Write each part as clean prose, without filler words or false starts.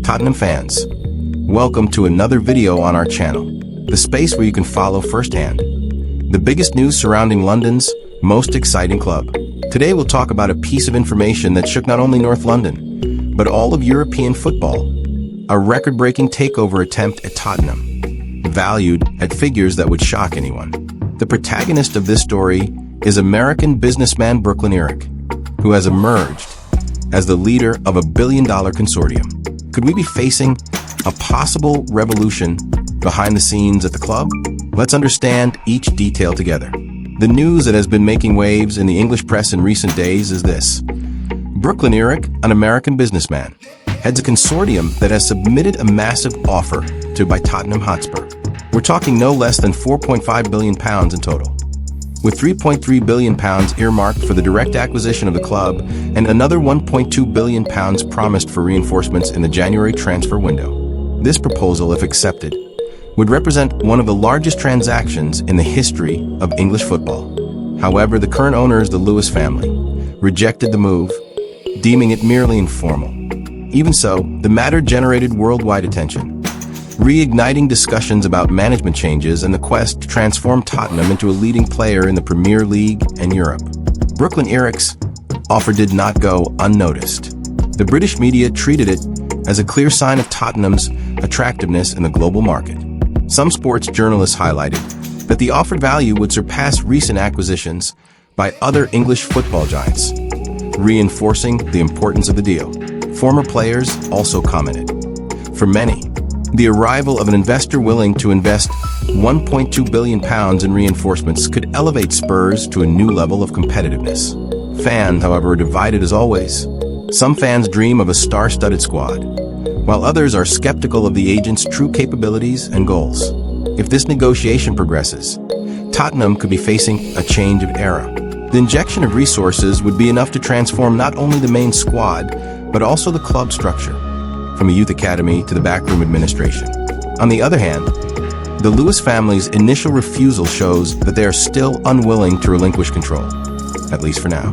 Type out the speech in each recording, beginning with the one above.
Tottenham fans, welcome to another video on our channel, the space where you can follow firsthand the biggest news surrounding London's most exciting club. Today we'll talk about a piece of information that shook not only North London, but all of European football. A record-breaking takeover attempt at Tottenham, valued at figures that would shock anyone. The protagonist of this story is American businessman Brooklyn Eric, who has emerged as the leader of $1 billion consortium. Could we be facing a possible revolution behind the scenes at the club? Let's understand each detail together. The news that has been making waves in the English press in recent days is this. Brooklyn Eric, an American businessman, heads a consortium that has submitted a massive offer by Tottenham Hotspur. We're talking no less than £4.5 billion in total, with £3.3 billion earmarked for the direct acquisition of the club and another £1.2 billion promised for reinforcements in the January transfer window. This proposal, if accepted, would represent one of the largest transactions in the history of English football. However, the current owners, the Lewis family, rejected the move, deeming it merely informal. Even so, the matter generated worldwide attention, reigniting discussions about management changes and the quest to transform Tottenham into a leading player in the Premier League and Europe. Brooklyn Eric's offer did not go unnoticed. The British media treated it as a clear sign of Tottenham's attractiveness in the global market. Some sports journalists highlighted that the offered value would surpass recent acquisitions by other English football giants, reinforcing the importance of the deal. Former players also commented. For many, the arrival of an investor willing to invest £1.2 billion in reinforcements could elevate Spurs to a new level of competitiveness. Fans, however, are divided as always. Some fans dream of a star-studded squad, while others are skeptical of the agent's true capabilities and goals. If this negotiation progresses, Tottenham could be facing a change of era. The injection of resources would be enough to transform not only the main squad, but also the club structure, from a youth academy to the backroom administration. On the other hand, the Lewis family's initial refusal shows that they are still unwilling to relinquish control, at least for now.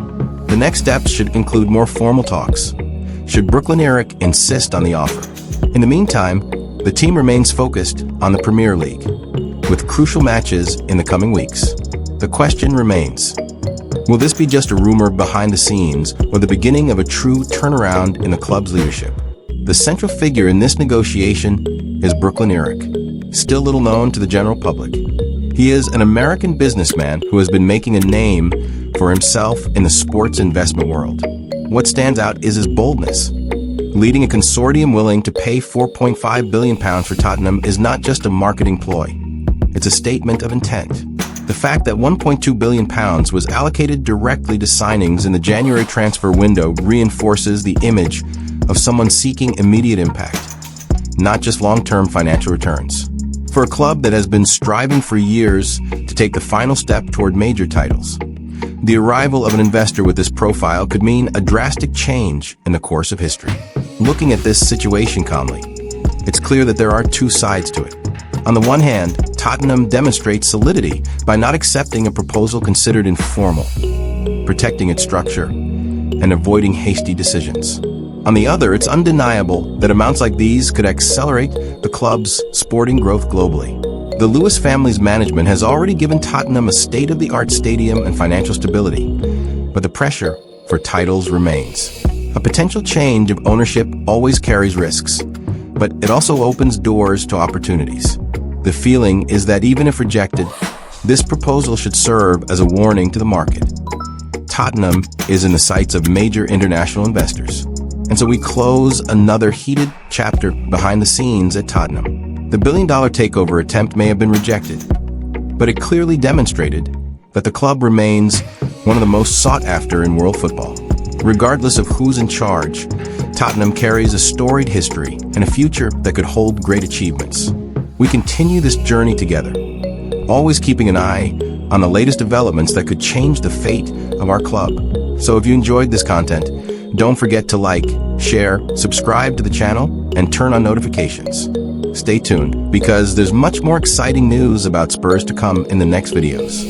The next steps should include more formal talks, should Brooklyn Eric insist on the offer. In the meantime, the team remains focused on the Premier League, with crucial matches in the coming weeks. The question remains, will this be just a rumor behind the scenes or the beginning of a true turnaround in the club's leadership? The central figure in this negotiation is Brooklyn Eric, still little known to the general public. He is an American businessman who has been making a name for himself in the sports investment world. What stands out is his boldness. Leading a consortium willing to pay £4.5 billion for Tottenham is not just a marketing ploy. It's a statement of intent. The fact that £1.2 billion was allocated directly to signings in the January transfer window reinforces the image of someone seeking immediate impact, not just long-term financial returns. For a club that has been striving for years to take the final step toward major titles, the arrival of an investor with this profile could mean a drastic change in the course of history. Looking at this situation calmly, it's clear that there are two sides to it. On the one hand, Tottenham demonstrates solidity by not accepting a proposal considered informal, protecting its structure, and avoiding hasty decisions. On the other, it's undeniable that amounts like these could accelerate the club's sporting growth globally. The Lewis family's management has already given Tottenham a state-of-the-art stadium and financial stability, but the pressure for titles remains. A potential change of ownership always carries risks, but it also opens doors to opportunities. The feeling is that even if rejected, this proposal should serve as a warning to the market. Tottenham is in the sights of major international investors. And so we close another heated chapter behind the scenes at Tottenham. The billion-dollar takeover attempt may have been rejected, but it clearly demonstrated that the club remains one of the most sought after in world football. Regardless of who's in charge, Tottenham carries a storied history and a future that could hold great achievements. We continue this journey together, always keeping an eye on the latest developments that could change the fate of our club. So if you enjoyed this content, don't forget to like, share, subscribe to the channel, and turn on notifications. Stay tuned, because there's much more exciting news about Spurs to come in the next videos.